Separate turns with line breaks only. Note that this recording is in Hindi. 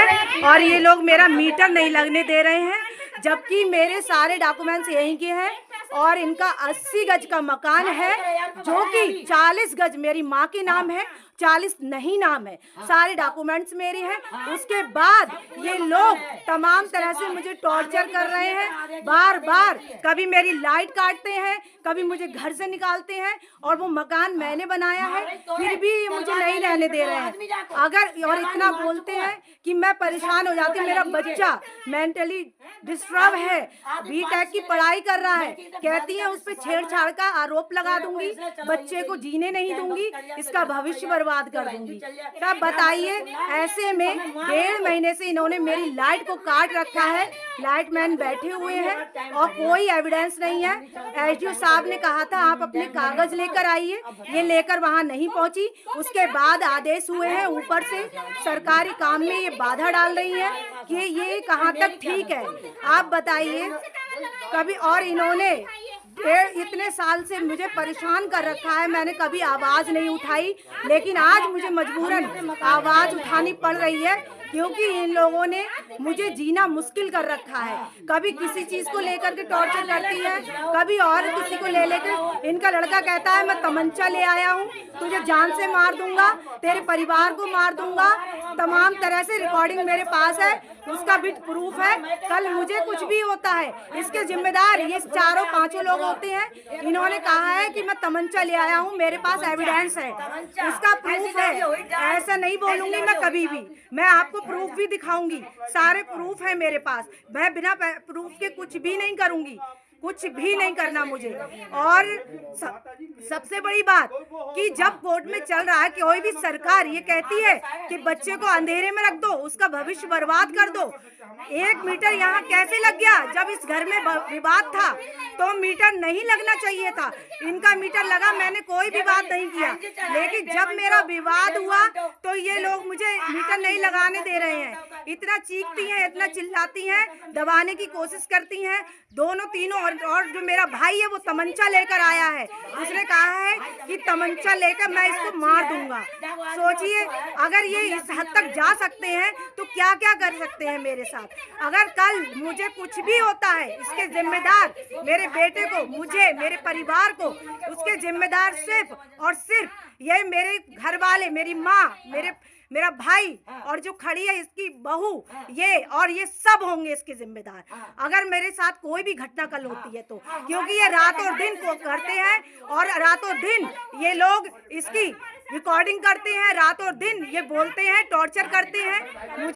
है और ये लोग मेरा मीटर नहीं लगने दे रहे हैं, जबकि मेरे सारे डॉक्यूमेंट्स यहीं के हैं और इनका 80 गज का मकान है जो कि 40 गज मेरी माँ के नाम है, 40 नहीं नाम है, सारे डॉक्यूमेंट्स मेरे हैं। उसके बाद ये लोग तमाम तरह से मुझे टॉर्चर कर रहे हैं, बार बार कभी मेरी लाइट काटते हैं, कभी मुझे घर से निकालते हैं और वो मकान मैंने बनाया है फिर भी ये मुझे नहीं रहने दे रहे हैं। अगर और इतना बोलते हैं कि मैं परेशान हो जाती हूँ, मेरा बच्चा मेंटली डिस्टर्ब है, बीटेक की पढ़ाई कर रहा है, कहती है उस पर छेड़छाड़ का आरोप लगा दूंगी, बच्चे को जीने नहीं दूंगी, इसका भविष्य बर्बाद कर दूंगी। तब बताइए, ऐसे में 1.5 महीने से इन्होंने मेरी लाइट को काट रखा है, लाइटमैन बैठे हुए हैं और कोई एविडेंस नहीं है। एसडीओ साहब ने कहा था आप अपने कागज लेकर आइए, ये लेकर वहां नहीं पहुंची। उसके बाद आदेश हुए हैं ऊपर से, सरकारी काम में ये बाधा डाल रही है कि ये कहां तक ठीक है, आप बताइए। कभी और इन्होंने इतने साल से मुझे परेशान कर रखा है, मैंने कभी आवाज नहीं उठाई, लेकिन आज मुझे मजबूरन आवाज उठानी पड़ रही है क्योंकि इन लोगों ने मुझे जीना मुश्किल कर रखा है। कभी किसी चीज को लेकर के टॉर्चर करती है, कभी और किसी को ले लेकर। इनका लड़का कहता है मैं तमंचा ले आया हूँ, तुझे जान से मार दूंगा, तेरे परिवार को मार दूंगा, तमाम तरह से रिकॉर्डिंग मेरे पास है, उसका भी प्रूफ है। कल मुझे कुछ भी होता है इसके जिम्मेदार ये 4-5 लोग होते हैं। इन्होंने कहा है कि मैं तमंचा ले आया हूँ, मेरे पास एविडेंस है, उसका प्रूफ है। ऐसा नहीं बोलूंगी मैं कभी भी, मैं आपको प्रूफ भी दिखाऊंगी, सारे प्रूफ है मेरे पास। मैं बिना प्रूफ के कुछ भी नहीं करूंगी, कुछ भी नहीं करना मुझे। और सबसे बड़ी बात कि जब कोर्ट में चल रहा है कि कोई भी सरकार ये कहती है कि बच्चे को अंधेरे में रख दो, उसका भविष्य बर्बाद कर दो। 1 मीटर यहाँ कैसे लग गया? जब इस घर में विवाद था तो मीटर नहीं लगना चाहिए था, इनका मीटर लगा, मैंने कोई विवाद नहीं किया। लेकिन जब मेरा विवाद हुआ तो ये लोग मुझे मीटर नहीं लगाने दे रहे हैं। इतना चीखती हैं, इतना चिल्लाती हैं, दबाने की कोशिश करती हैं। दोनों तीनों और जो मेरा भाई है वो तमंचा लेकर आया है, उसने कहा है कि तमंचा लेकर मैं इसको मार दूंगा। सोचिए, अगर ये इस हद तक जा सकते हैं तो क्या क्या कर सकते हैं मेरे साथ। अगर कल मुझे कुछ भी होता है, इसके जिम्मेदार मेरे बेटे को, मुझे, मेरे परिवार को, उसके जिम्मेदार सिर्फ और सिर्फ ये मेरे घर वाले, मेरी माँ, मेरा भाई और जो खड़ी है इसकी बहू, ये सब होंगे इसके जिम्मेदार अगर मेरे साथ कोई भी घटना कल होती है तो। क्योंकि ये रात और दिन को करते हैं और रातों दिन ये लोग इसकी रिकॉर्डिंग करते हैं, रात और दिन ये बोलते हैं, टॉर्चर करते हैं।